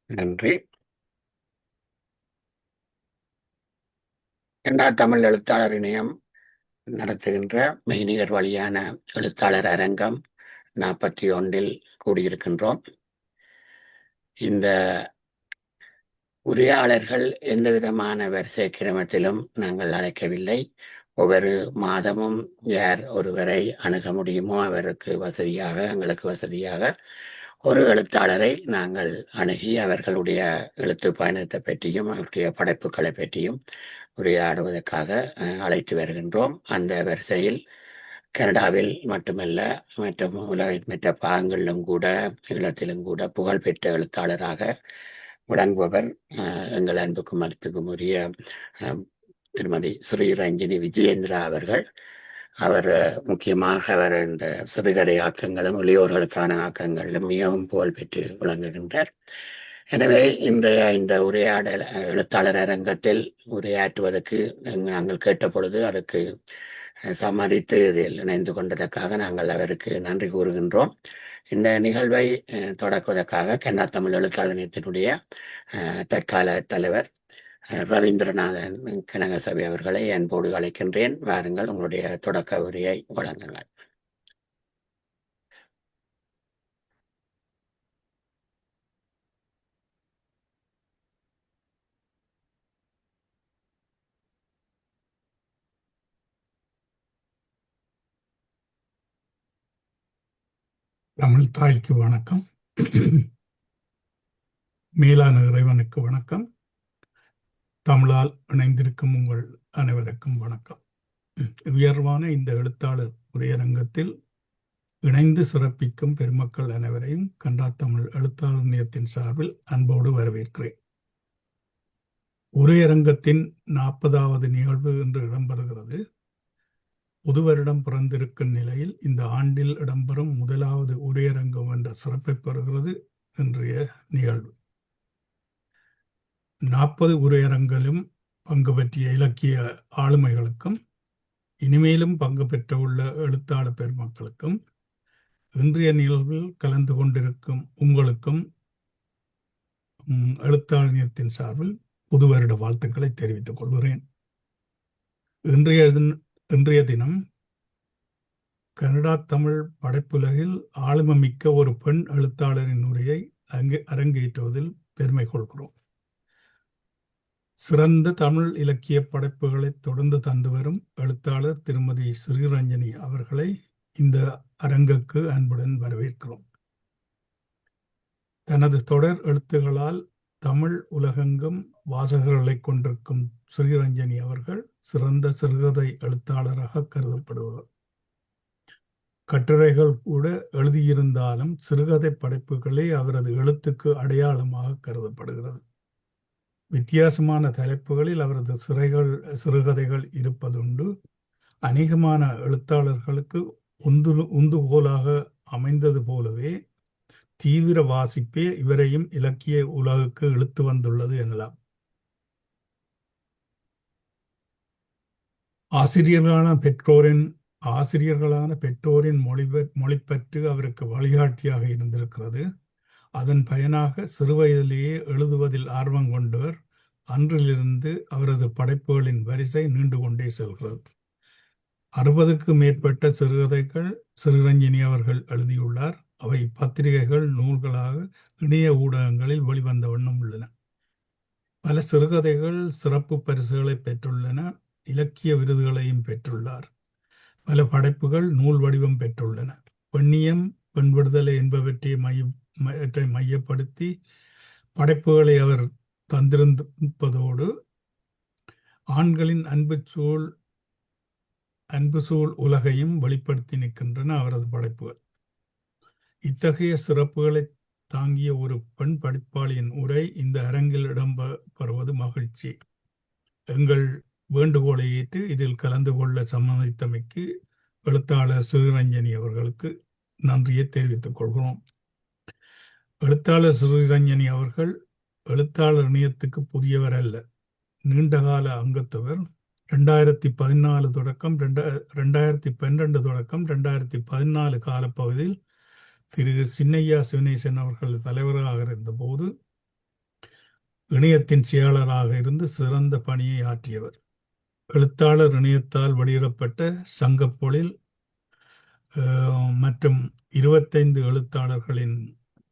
நன்றி. தமிழ் எழுத்தாளர் இணையம் நடத்துகின்ற மெய்நிகர் வழியான எழுத்தாளர் அரங்கம் 41 கூடியிருக்கின்றோம். இந்த உரையாளர்கள் எந்த விதமான வரிசை கிரமத்திலும் நாங்கள் அழைக்கவில்லை. ஒவ்வொரு மாதமும் யார் ஒருவரை அணுக முடியுமோ அவருக்கு வசதியாக, எங்களுக்கு வசதியாக ஒரு எழுத்தாளரை நாங்கள் அணுகி அவர்களுடைய எழுத்து பயணத்தை பற்றியும் அவருடைய படைப்புகளை பற்றியும் உரையாடுவதற்காக அழைத்து வருகின்றோம். அந்த வரிசையில் கனடாவில் மட்டுமல்ல மற்றும் உலகின் மற்ற பாகங்களிலும் கூட ஈழத்திலும் கூட புகழ்பெற்ற எழுத்தாளராக விளங்குபவர் எங்கள் அன்புக்கும் மதிப்புக்கும் உரிய திருமதி ஸ்ரீரஞ்சனி விஜயேந்திரா அவர்கள். அவர் முக்கியமாக அவர் இந்த சிறுகதை ஆக்கங்களும் இளையோர்களுக்கான ஆக்கங்களிலும் மிகவும் புகழ் பெற்று விளங்குகின்றார். எனவே இந்த உரையாடல் எழுத்தாளர் அரங்கத்தில் உரையாற்றுவதற்கு நாங்கள் கேட்ட பொழுது அதற்கு சம்மதித்து இதில் இணைந்து கொண்டதற்காக நாங்கள் அவருக்கு நன்றி கூறுகின்றோம். இந்த நிகழ்வை தொடக்குவதற்காக கனடா தமிழ் எழுத்தாளர் நிலையத்தினுடைய தற்கால தலைவர் ரவீந்திரநாதன் கனகசபை அவர்களை அன்போடு அழைக்கின்றேன். வாருங்கள், உங்களுடைய தொடக்க உரையை வழங்குங்கள். தமிழ் தாய்க்கு வணக்கம். மேலான இறைவனுக்கு வணக்கம். தமிழால் இணைந்திருக்கும் உங்கள் அனைவருக்கும் வணக்கம். உயர்வான இந்த எழுத்தாளர் உரையரங்கத்தில் இணைந்து சிறப்பிக்கும் பெருமக்கள் அனைவரையும் கனடா தமிழ் எழுத்தாளர் நிலையத்தின் சார்பில் அன்போடு வரவேற்கிறேன். உரையரங்கத்தின் 40வது நிகழ்வு என்று இடம்பெறுகிறது. புது வருடம் பிறந்திருக்கும் நிலையில் இந்த ஆண்டில் இடம்பெறும் முதலாவது உரையரங்கம் என்ற சிறப்பை பெறுகிறது இன்றைய நிகழ்வு. 40 உரையரங்கிலும் பங்கு பற்றிய இலக்கிய ஆளுமைகளுக்கும் இனிமேலும் பங்கு பெற்றுள்ள எழுத்தாளர் பெருமக்களுக்கும் இன்றைய நிகழ்வில் கலந்து கொண்டிருக்கும் உங்களுக்கும் எழுத்தாளர் நிலையத்தின் சார்பில் புது வருட வாழ்த்துக்களை தெரிவித்துக் கொள்கிறேன். இன்றைய தினம் கனடா தமிழ் படைப்புலகில் ஆளுமைமிக்க ஒரு பெண் எழுத்தாளரின் உரையை அரங்கேற்றுவதில் பெருமை கொள்கிறோம். சிறந்த தமிழ் இலக்கிய படைப்புகளை தொடர்ந்து தந்து வரும் எழுத்தாளர் திருமதி ஸ்ரீரஞ்சனி அவர்களை இந்த அரங்குக்கு அன்புடன் வரவேற்கிறோம். தனது தொடர் எழுத்துகளால் தமிழ் உலகெங்கும் வாசகர்களை கொண்டிருக்கும் ஸ்ரீரஞ்சனி அவர்கள் சிறந்த சிறுகதை எழுத்தாளராக கருதப்படுவார். கட்டுரைகள் கூட எழுதியிருந்தாலும் சிறுகதை படைப்புகளே அவரது எழுத்துக்கு அடையாளமாக கருதப்படுகிறது. வித்தியாசமான தலைப்புகளில் அவரது சிறுகதைகள் இருப்பதுண்டு. அநேகமான எழுத்தாளர்களுக்கு உந்துகோலாக அமைந்தது போலவே தீவிர வாசிப்பே இவரையும் இலக்கிய உலகுக்கு இழுத்து வந்துள்ளது எனலாம். ஆசிரியர்களான பெற்றோரின் மொழிப்பற்று அவருக்கு வழிகாட்டியாக இருந்திருக்கிறது. அதன் பயனாக சிறுவயதிலேயே எழுதுவதில் ஆர்வம் கொண்டவர் அன்றிலிருந்து அவரது படைப்புகளின் வரிசை நீண்டு கொண்டே செல்கிறது. 60க்கும் மேற்பட்ட சிறுகதைகள் ஸ்ரீரஞ்சனி அவர்கள் எழுதியுள்ளார். அவை பத்திரிகைகள், நூல்களாக இணைய ஊடகங்களில் வெளிவந்த வண்ணம் உள்ளன. பல சிறுகதைகள் சிறப்பு பரிசுகளை பெற்றுள்ளன. இலக்கிய விருதுகளையும் பெற்றுள்ளார். பல படைப்புகள் நூல் வடிவம் பெற்றுள்ளன. பெண்ணியம், பெண் விடுதலை என்பவற்றை மையப்படுத்தி படைப்புகளை அவர் தந்திருப்பதோடு ஆண்களின் அன்பு சூழ் உலகையும் வெளிப்படுத்தி நிற்கின்றன அவரது படைப்புகள். இத்தகைய சிறப்புகளை தாங்கிய ஒரு பெண் படைப்பாளியின் உரை இந்த அரங்கில் இடம்பெறுவது மகிழ்ச்சி. எங்கள் வேண்டுகோளை ஏற்று இதில் கலந்து கொள்ள சம்மதித்தமைக்கு எழுத்தாளர் ஸ்ரீரஞ்சனி அவர்களுக்கு நன்றியை தெரிவித்துக் கொள்கிறோம். எழுத்தாளர் ஸ்ரீரஞ்சனி அவர்கள் எழுத்தாளர் இணையத்துக்கு புதியவர் அல்ல, நீண்டகால அங்கத்தவர். 2014 தொடக்கம் 2012 தொடக்கம் 2014 காலப்பகுதியில் திரு சின்னையா சிவனேசன் அவர்கள் தலைவராக இருந்தபோது இணையத்தின் செயலாளராக இருந்து சிறந்த பணியை ஆற்றியவர். எழுத்தாளர் இணையத்தால் வெளியிடப்பட்ட சங்கப்பொழில் மற்றும் 25 எழுத்தாளர்களின்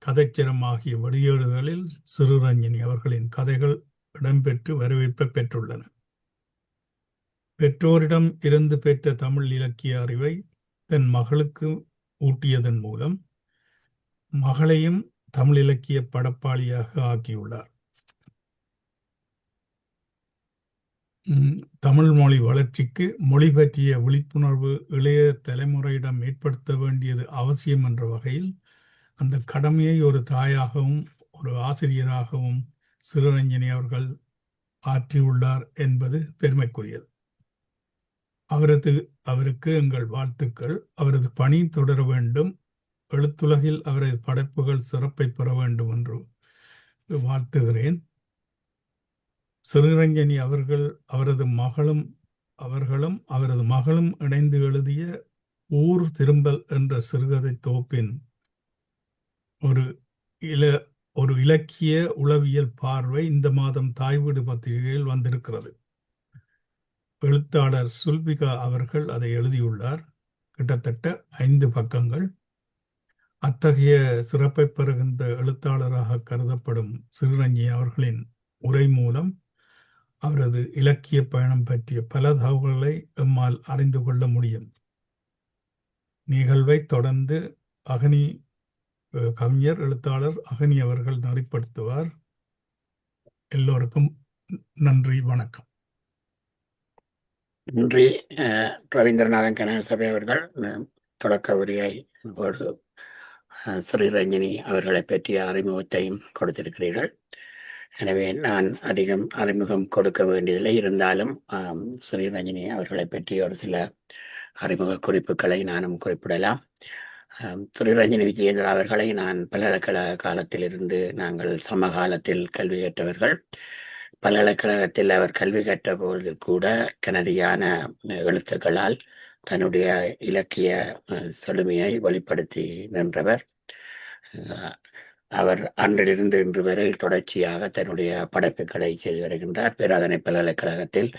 கதைச்சிரம் ஆகிய வெளியீடுகளில் சிறுரஞ்சனி அவர்களின் கதைகள் இடம்பெற்று வரவேற்பை பெற்றுள்ளன. பெற்றோரிடம் இருந்து பெற்ற தமிழ் இலக்கிய அறிவை தன் மகளுக்கு ஊட்டியதன் மூலம் மகளையும் தமிழ் இலக்கிய படைப்பாளியாக ஆக்கியுள்ளார். தமிழ் மொழி வளர்ச்சிக்கு மொழி பற்றிய விழிப்புணர்வு இளைய தலைமுறையிடம் ஏற்படுத்த வேண்டியது அவசியம் என்ற வகையில் அந்த கடமையை ஒரு தாயாகவும் ஒரு ஆசிரியராகவும் சிறுரஞ்சனி அவர்கள் ஆற்றியுள்ளார் என்பது பெருமைக்குரியது. அவருக்கு எங்கள் வாழ்த்துக்கள். அவரது பணி தொடர வேண்டும். எழுத்துலகில் அவரது படைப்புகள் சிறப்பை பெற வேண்டும் என்று வாழ்த்துகிறேன். சிறுரஞ்சனி அவரது மகளும் இணைந்து எழுதிய ஊர் திரும்பல் என்ற சிறுகதை தொகுப்பின் ஒரு இலக்கிய உளவியல் பார்வை இந்த மாதம் தாய்வீடு பத்திரிகையில் வந்திருக்கிறது. எழுத்தாளர் சுல்பிகா அவர்கள் அதை எழுதியுள்ளார். கிட்டத்தட்ட 5 பக்கங்கள். அத்தகைய சிறப்பை பெறுகின்ற எழுத்தாளராக கருதப்படும் சிறுரஞ்சனி அவர்களின் உரை மூலம் அவரது இலக்கிய பயணம் பற்றிய பல தகவல்களை எம்மால் அறிந்து கொள்ள முடியும். நிகழ்வை தொடர்ந்து கவிஞர் எழுத்தாளர் அகனி அவர்கள் நெறிப்படுத்துவார். எல்லோருக்கும் நன்றி, வணக்கம். நன்றி. ரவீந்திரநாதன் கனகசபை அவர்கள் தொடக்க உரையை ஸ்ரீரஞ்சனி அவர்களை பற்றிய அறிமுகத்தையும் கொடுத்திருக்கிறீர்கள். எனவே நான் அதிகம் அறிமுகம் கொடுக்க வேண்டியதில்லை. இருந்தாலும் ஸ்ரீரஞ்சனி அவர்களை பற்றி ஒரு சில அறிமுக குறிப்புகளை நானும் குறிப்பிடலாம். ஸ்ரீரஞ்சனி விஜயேந்திரா அவர்களை நான் பல்கலைக்கழக காலத்திலிருந்து நாங்கள் சமகாலத்தில் கல்வி கற்றவர்கள். பல்கலைக்கழகத்தில் அவர் கல்வி கற்ற போது கூட கனதியான எழுத்துக்களால் தன்னுடைய இலக்கிய செழுமையை வெளிப்படுத்தி நின்றவர். அவர் அன்றிலிருந்து இன்று வரை தொடர்ச்சியாக தன்னுடைய படைப்புகளை செய்து வருகின்றார். பேராதனை பல்கலைக்கழகத்தில்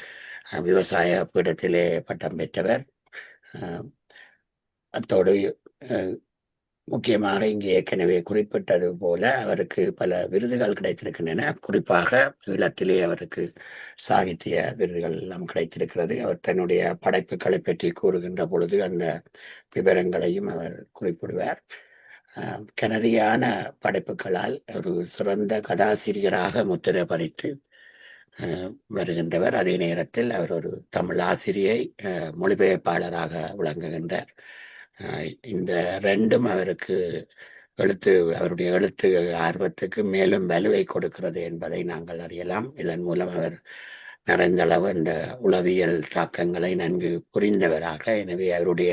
விவசாய பீடத்திலே பட்டம் பெற்றவர். அத்தோடு முக்கியமாக இங்கே ஏற்கனவே குறிப்பிட்டது போல அவருக்கு பல விருதுகள் கிடைத்திருக்கின்றன. குறிப்பாக ஈழத்திலே அவருக்கு சாகித்ய விருதுகள் எல்லாம் கிடைத்திருக்கிறது. அவர் தன்னுடைய படைப்புகளை பற்றி கூறுகின்ற பொழுது அந்த விவரங்களையும் அவர் குறிப்பிடுவார். கனதியான படைப்புகளால் ஒரு சிறந்த கதாசிரியராக முத்திரை பதித்து வருகின்றவர். அதே நேரத்தில் அவர் ஒரு தமிழ் ஆசிரியை, மொழிபெயர்ப்பாளராக விளங்குகின்றார். இந்த ரெண்டும் அவருக்கு அவருடைய எழுத்து ஆர்வத்துக்கு மேலும் வலுவை கொடுக்கிறது என்பதை நாங்கள் அறியலாம். இதன் மூலம் அவர் நிறைந்தளவு இந்த உளவியல் தாக்கங்களை நன்கு புரிந்தவராக, எனவே அவருடைய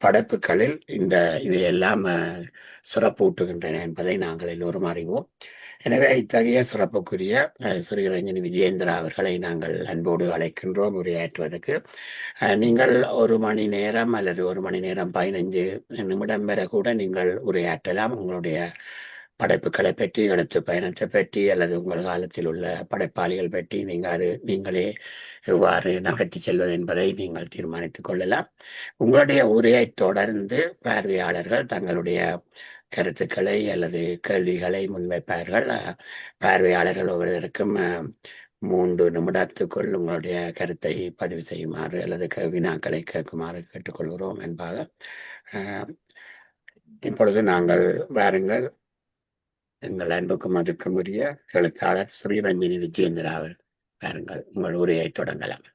படைப்புகளில் இவையெல்லாம் சிறப்பூட்டுகின்றன என்பதை நாங்கள் எல்லோரும் அறிவோம். எனவே இத்தகைய சிறப்புக்குரிய ஸ்ரீரஞ்சனி விஜயேந்திரா அவர்களை நாங்கள் அன்போடு அழைக்கின்றோம் உரையாற்றுவதற்கு. நீங்கள் 1 மணி நேரம் அல்லது 1 மணி நேரம் 15 நிமிடம் வரை கூட நீங்கள் உரையாற்றலாம். உங்களுடைய படைப்புகளை பற்றி, எழுத்து பயணத்தை பற்றி அல்லது உங்கள் காலத்தில் உள்ள படைப்பாளிகள் பற்றி நீங்களே எவ்வாறு நகர்த்தி செல்வது என்பதை நீங்கள் தீர்மானித்துக் கொள்ளலாம். உங்களுடைய உரையை தொடர்ந்து பார்வையாளர்கள் தங்களுடைய கருத்துக்களை அல்லது கேள்விகளை முன்வைப்பார்கள். பார்வையாளர்கள் ஒவ்வொருவருக்கும் 3 நிமிடத்துக்குள் உங்களுடைய கருத்தை பதிவு செய்யுமாறு அல்லது வினாக்களை கேட்குமாறு கேட்டுக்கொள்கிறோம் என்பாக. இப்பொழுது நாங்கள் வாருங்கள், எங்கள் அன்புக்கும் மதிப்புக்குரிய எழுத்தாளர் ஸ்ரீரஞ்சனி விஜயேந்திரா அவர்கள் வாருங்கள், உங்கள் உரையை தொடங்கலாம்.